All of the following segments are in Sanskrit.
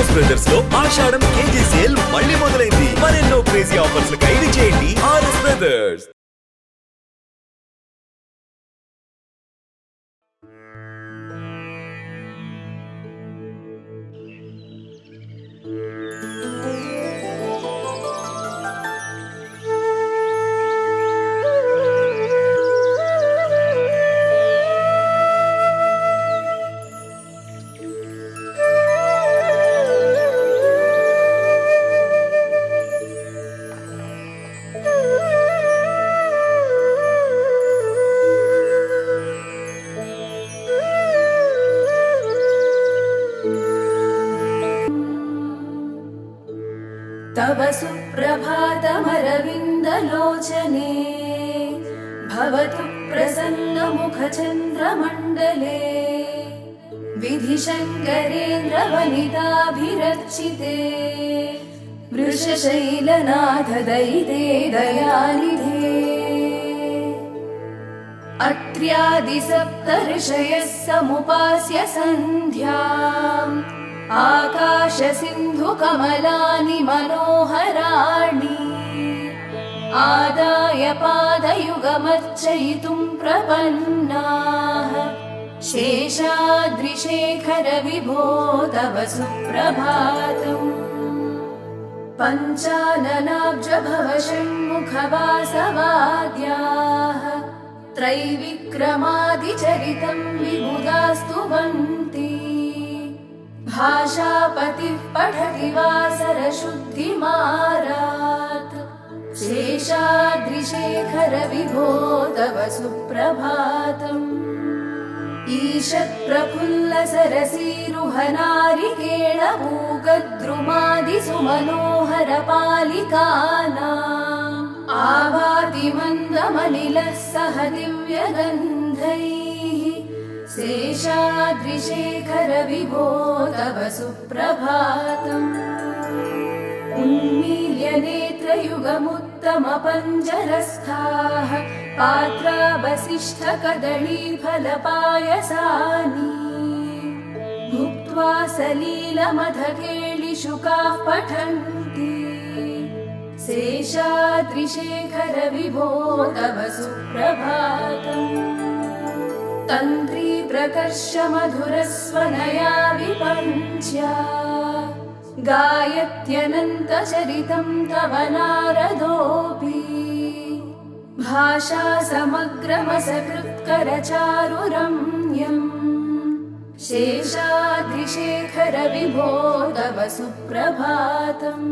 ఆర్ఎస్ బ్రదర్స్ లో ఆషాఢం కేజీ సేల్ మళ్ళీ మొదలైంది. మరెన్నో క్రేజీ ఆఫర్స్ ఖైదు చేయండి ఆర్ఎస్ బ్రదర్స్. तव सुप्रभातमरविन्दलोचने भवतु प्रसन्नमुखचन्द्रमण्डले विधिशङ्करेन्द्रवनिताभिरर्चिते वृषशैलनाथदयिते दयानिधे अत्र्यादिसप्तऋषयः समुपास्य सन्ध्याम् आकाशसिन्धुकमलानि मनोहराणि आदाय पादयुगमर्चयितुं प्रपन्नाः शेषाद्रिशेखर विभो तव सुप्रभातम् पञ्चाननाब्जभव षण्मुखवासवाद्याः त्रैविक्रमादिचरितं विबुधास्तुवन्ति भाषापतिः पठति वासरशुद्धिमारात् शेषाद्रिशेखर विभो तव सुप्रभातम् ईषत्प्रफुल्लसरसीरुहनारिकेळभूगद्रुमादिसुमनोहरपालिकानाम् आवाति मन्दमनिलः सह दिव्यगन्धैः शेषाद्रिशेखर विभो तव सुप्रभातम् उन्मील्य नेत्रयुगमुत्तमपञ्जरस्थाः पात्रावसिष्ठकदळीफलपायसानि भुक्त्वा सलीलमधकेलिशुकाः पठन्ति शेषाद्रिशेखर विभो तव सुप्रभातम् तन्त्री प्रकर्ष मधुरस्वनया विपञ्च्या गायत्यनन्तचरितं तव नारदोऽपि भाषा समग्रमसकृत्करचारुरम्यम् शेषाद्रिशेखर विभो तव सुप्रभातम्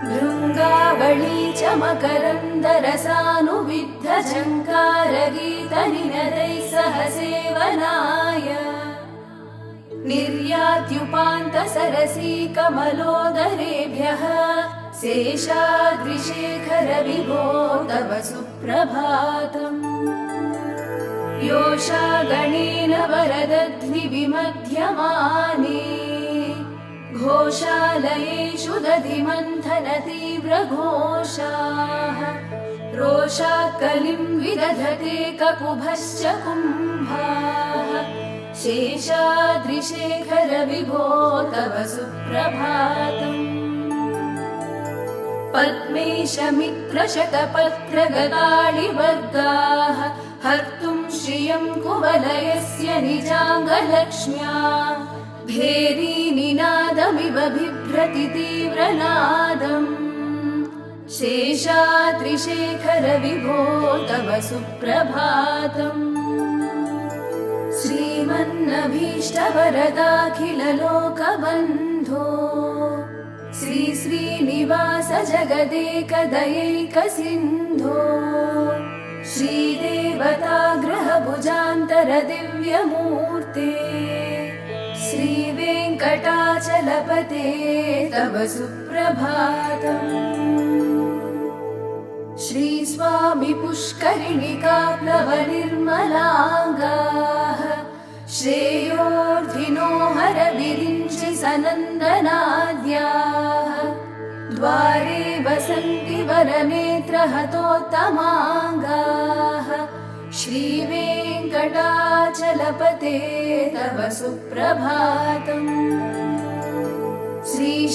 भृङ्गावळी च मकरन्दरसानुविद्ध झङ्कारगीतनिनदैः सह सेवनाय निर्यात्युपान्तसरसी कमलोदरेभ्यः शेषाद्रिशेखर विभो तव सुप्रभातम् योषागणेन वरदध्निविमध्यमाने घोषालयेषु दधिमन्थन तीव्रघोषाः रोषाकलिं विदधते ककुभश्च कुम्भाः शेषाद्रिशेखर विभो तव सुप्रभातम् पद्मेशमित्रशतपत्रगदाळिवर्गाः हर्तुं श्रियं कुवलयस्य निजाङ्गलक्ष्म्या भेरीनिनादमिव बिभ्रति तीव्रनादम् शेषाद्रिशेखर विभो तव सुप्रभातम् श्रीमन्नभीष्टवरदाखिललोकबन्धो श्री श्रीनिवास जगदेकदयैकसिन्धो श्रीदेवताग्रहभुजान्तर दिव्यमूर्ते श्रीवेङ्कटाचलपते तव सुप्रभातम् श्रीस्वामि पुष्करिणिकाप्लवनिर्मलाङ्गाः श्रेयोर्धिनो हरविरिञ्चि सनन्दनाद्याः द्वारे वसन्ति वरनेत्रहतोत्तमाङ्गाः श्रीवेङ्कटाचलपते। 「 चलपते तव सुप्रभातम्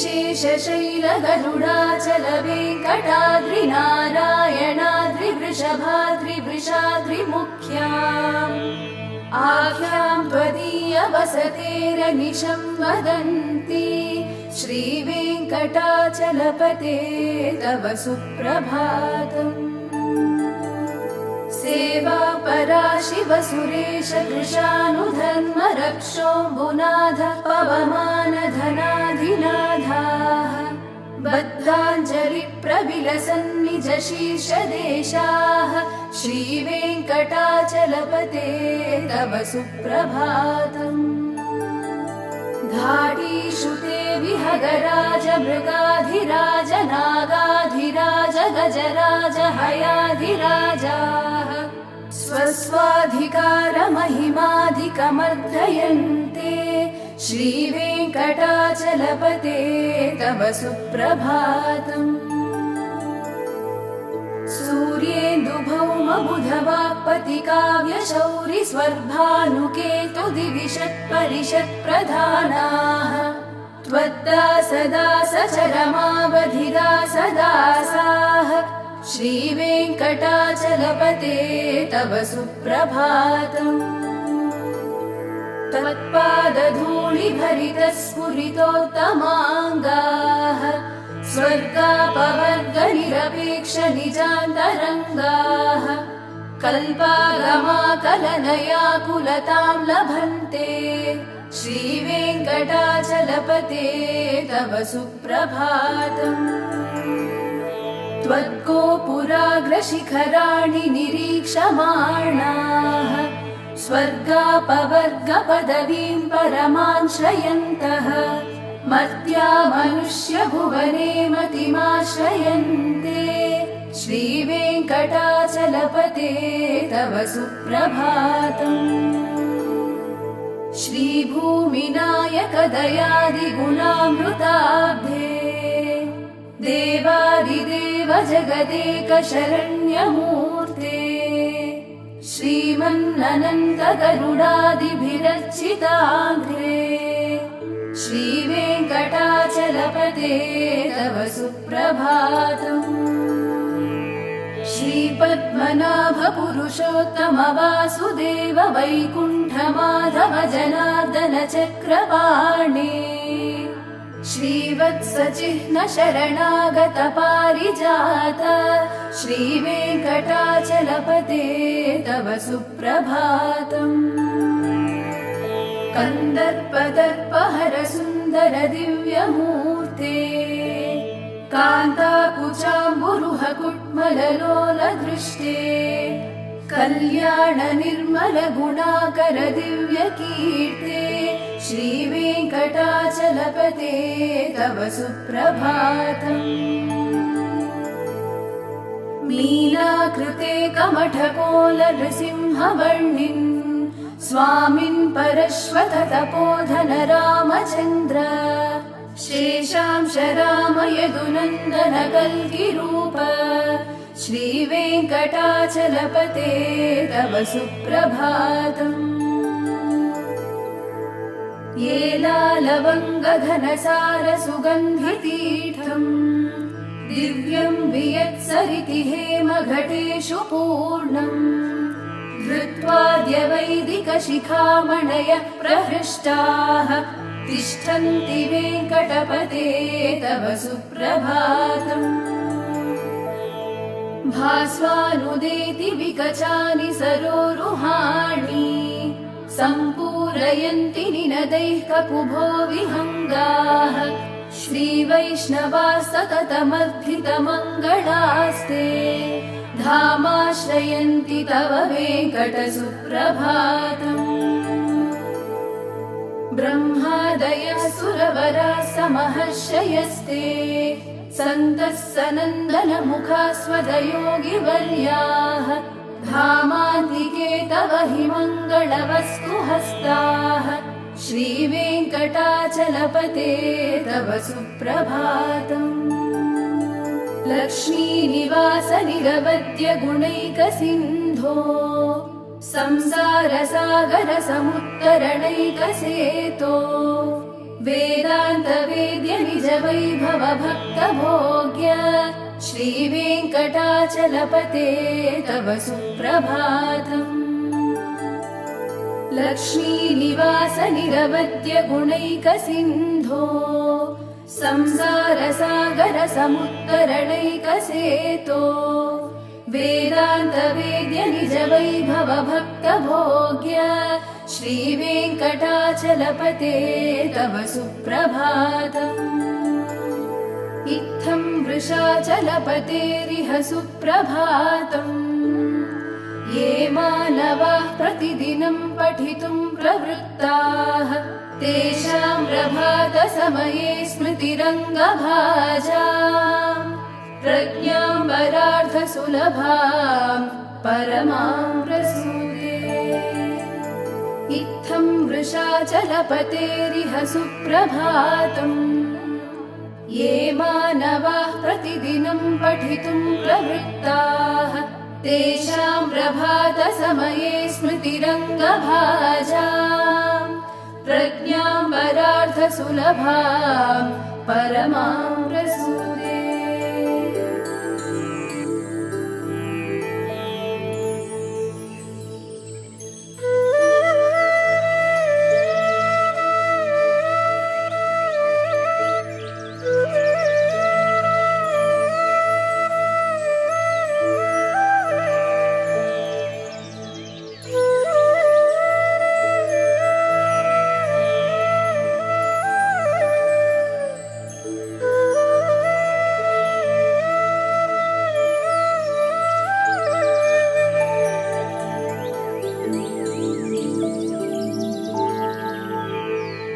श्रीशैलशैलगरुडाचल वेङ्कटाद्रि नारायणाद्रि वृषभाद्रि वृषाद्रिमुख्याम् आख्यां त्वदीयवसतेरनिशं वदन्ति श्रीवेङ्कटाचलपते तव सुप्रभातम् सेवा परा शिव सुरेश कृशानुधर्म रक्षोऽम्बुनाथ पवमान धनाधिनाथाः बद्धाञ्जलि प्रविलसन्निज शीर्षदेशाः श्रीवेङ्कटाचलपते तव सुप्रभातम् घाटीषु ते विहगराज मृगाधिराज नागाधिराज गजराज हयाधिराजाः स्वस्वाधिकारमहिमाधिकमर्दयन्ते श्रीवेङ्कटाचलपते तव सुप्रभातम् सूर्येन्दुभौमबुधवाक्पतिकाव्यशौरि स्वर्भानुकेतु दिविषत्परिषत्प्रधानाः त्वद्दासदासचरमावधिदासदासाः श्रीवेङ्कटाचलपते तव सुप्रभातम् त्वत्पादधूलिभरितस्फुरितोत्तमाङ्गाः स्वर्गापवर्गनिरपेक्ष निजान्तरङ्गाः कल्पागमाकलनयाकुलतां लभन्ते श्रीवेङ्कटाचलपते तव सुप्रभातम् त्वद्गोपुराग्रशिखराणि निरीक्षमाणाः स्वर्गापवर्गपदवीं परमां श्रयन्तः मर्त्या मनुष्यभुवने मतिमाश्रयन्ते श्रीवेङ्कटाचलपते तव सुप्रभातम् श्रीभूमिनायक दयादिगुणामृताब्धे देवादिदेव जगदेक शरण्यमूर्ते श्रीमन्ननन्द गरुडादिभिरर्चिताग्रे श्रीवेङ्कटाचलपते तव सुप्रभातम् श्रीपद्मनाभ पुरुषोत्तम वासुदेव वैकुण्ठ माधव जनार्दन चक्रपाणे श्रीवत्सचिह्न शरणागत पारिजात श्रीवेङ्कटाचलपते तव सुप्रभातम् कन्दर्पदर्पहर सुन्दर दिव्यमूर्ते कान्ताकुचाम्बुरुह कुट्मललोल दृष्टे कल्याण निर्मल गुणाकर दिव्यकीर्ते श्रीवेङ्कटाचलपते तव सुप्रभातम् मीनाकृते कमठकोल नृसिंहवर्णिन् स्वामिन् परश्वत तपोधन रामचन्द्र शेषांश राम यदुनन्दन कल्किरूप श्रीवेङ्कटाचलपते तव सुप्रभातम् येलालवङ्गघनसार सुगन्धितीर्थम् दिव्यं वियत्सरिति हेमघटेषु पूर्णम् धृत्वाद्य वैदिकशिखामणयः प्रहृष्टाः तिष्ठन्ति वेङ्कटपते तव सुप्रभातम् भास्वानुदेति विकचानि सरोरुहाणि सम्पूरयन्ति निनदैः ककुभो विहङ्गाः श्रीवैष्णवाः सततमद्भितमङ्गलास्ते धामाश्रयन्ति तव वेङ्कटसुप्रभातम् ब्रह्मादयः सुरवराः समहर्षयस्ते सन्तः सनन्दनमुखास्वदयोगिवर्याः धामान्तिके तव हि मङ्गलवस्तु हस्ताः श्रीवेङ्कटाचलपते तव सुप्रभातम् लक्ष्मीनिवास निरवद्य गुणैकसिन्धो संसारसागर समुत्तरणैकसेतो वेदान्तवेद्य निज वैभव भक्तभोग्य श्रीवेङ्कटाचलपते तव सुप्रभातम्। लक्ष्मीनिवास निरवद्य गुणैकसिन्धो संसारसागर समुत्तरणैकसेतो वेदान्तवेद्य निज वैभव भक्तभोग्य श्रीवेङ्कटाचलपते तव सुप्रभातम्। इत्थं वृषाचलपतेरिह सुप्रभातम्। ये मानवाः प्रतिदिनं पठितुं प्रवृत्ताः तेषां प्रभातसमये स्मृतिरङ्गभाजाम् प्रज्ञां वरार्धसुलभां परमां प्रसूते। इत्थं वृषाचलपतेरिह सुप्रभातम्। ये मानवाः प्रतिदिनं पठितुं प्रवृत्ताः तेषां प्रभातसमये स्मृतिरङ्गभाजाम् प्रज्ञां वरार्धसुलभां परमां प्रसूते।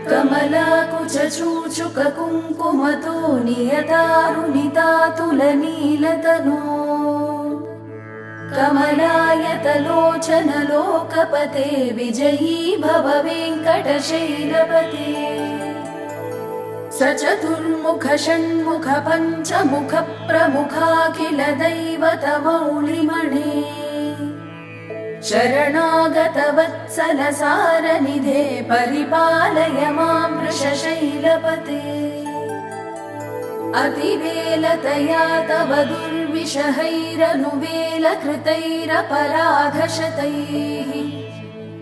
कमलाकुचूचुककुङ्कुमतो नियतारुणितातुलनीलतनो कमलायतलोचनलोकपते विजयी भव वेङ्कटशैलपते। सचतुर्मुख षण्मुख पञ्चमुख प्रमुखाखिल दैवतमौलिमणे शरणागत वत्सल सारनिधे परिपालय मां वृषशैलपते। अतिवेलतया तव दुर्विषहैरनुवेलकृतैरपराधशतैः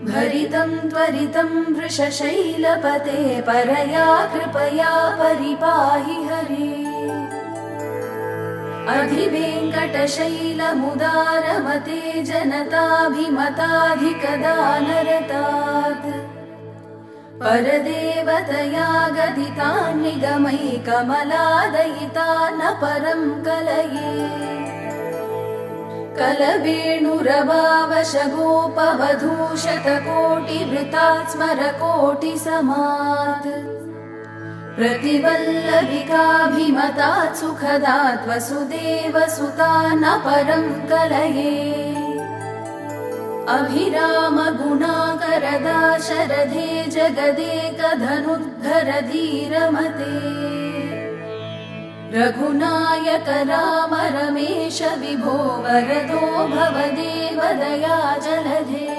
भरितं त्वरितं वृषशैलपते परया कृपया परिपाहि हरे। अधिवेङ्कटशैलमुदारमते जनताभिमताधिकदानरतात् परदेवतया गदितान्निगमैकमलादयिता न परं कलये। कलवेणुरवावशगोपवधूशतकोटिवृतात् स्मरकोटिसमात् प्रतिवल्लभिकाभिमतात् सुखदात् वसुदेवसुता न परं कलये। अभिरामगुणाकरदाशरथे जगदेकधनुद्धर धीरमते रघुनायक राम रमेश विभो वरदो भवदेव दयाजलधे।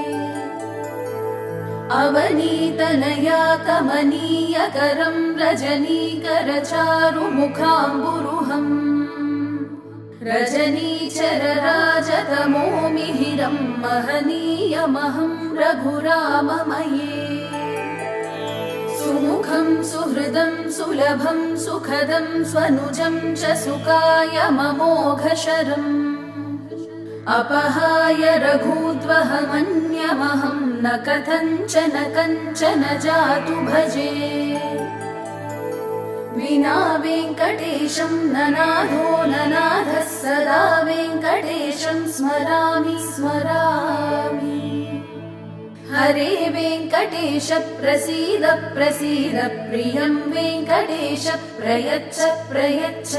अवनीतनया कमनीयकरं रजनीकर चारुमुखाम्बुरुहम् रजनीचर राजतमो मिहिरं महनीयमहं रघुराममये। सुमुखं सुहृदं सुलभं सुखदं स्वनुजं च सुकाय ममोघशरम् अपहाय रघूद्वहमन्यमहं न कथञ्चन कञ्चन जातु भजे। विना वेङ्कटेशं ननाथो ननाथः सदा वेङ्कटेशं स्मरामि स्मरामि। हरे वेङ्कटेश प्रसीद प्रसीद प्रियं वेङ्कटेश प्रयच्छ प्रयच्छ।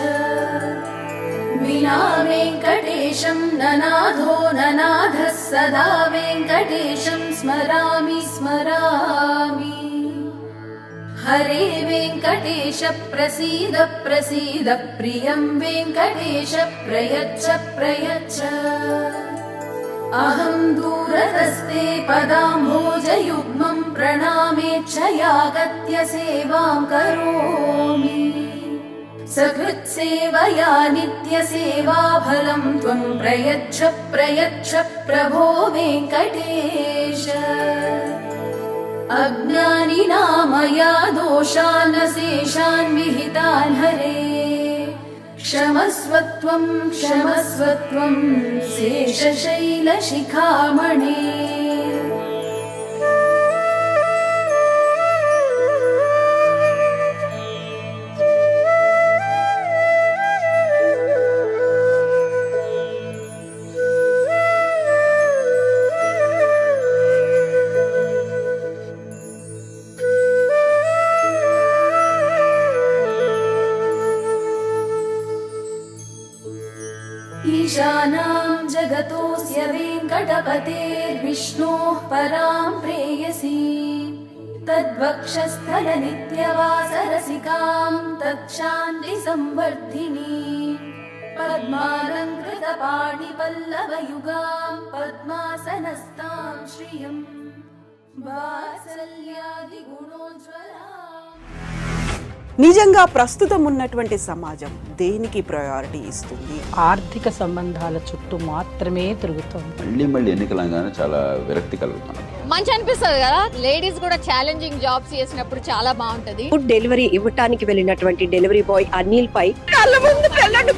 विना वेङ्कटेशं ननाथो ननाथः सदा वेङ्कटेशं स्मरामि स्मरामि। हरे वेङ्कटेश प्रसीद प्रसीद प्रियं वेङ्कटेश प्रयच्छ प्रयच्छ। अहं दूरतस्ते पदाम्भोजयुग्मं प्रणामेच्छया गत्य सेवां करोमि। सकृत्सेवया नित्यसेवाफलं त्वं प्रयच्छ प्रयच्छ प्रभो वेङ्कटेश अज्ञानिनामया दोषान् शेषान् विहितान् हरे क्षमस्वत्वं क्षमस्वत्वं शेषशैलशिखामणे ईशानां जगतोऽस्य वेङ्कटपतेर्विष्णोः परां प्रेयसी तद्वक्षस्थलनित्यवासरसिकां तत्शान्तिसंवर्धिनी पद्मालङ्कृतपाणिपल्लवयुगां पद्मासनस्तां श्रियं वात्सल्यादिगुणोज्ज्वलाम्. నిజంగా ప్రస్తుతం ఉన్నటువంటి సమాజం దేనికి ప్రయారిటీ ఇస్తుంది? ఆర్థిక సంబంధాల చుట్టూ మాత్రమే తిరుగుతోంది. మళ్ళీ ఎన్నికలంగానే చాలా విరక్తి కలుగుతాను. మంచి అనిపిస్తుంది కదా, లేడీస్ కూడా ఛాలెంజింగ్ జాబ్స్ చేసినప్పుడు చాలా బాగుంటది. ఫుడ్ డెలివరీ ఇవ్వటానికి వెళ్ళినటువంటి డెలివరీ బాయ్ అనిల్ పై కళ్ళ ముందు పెళ్ళండి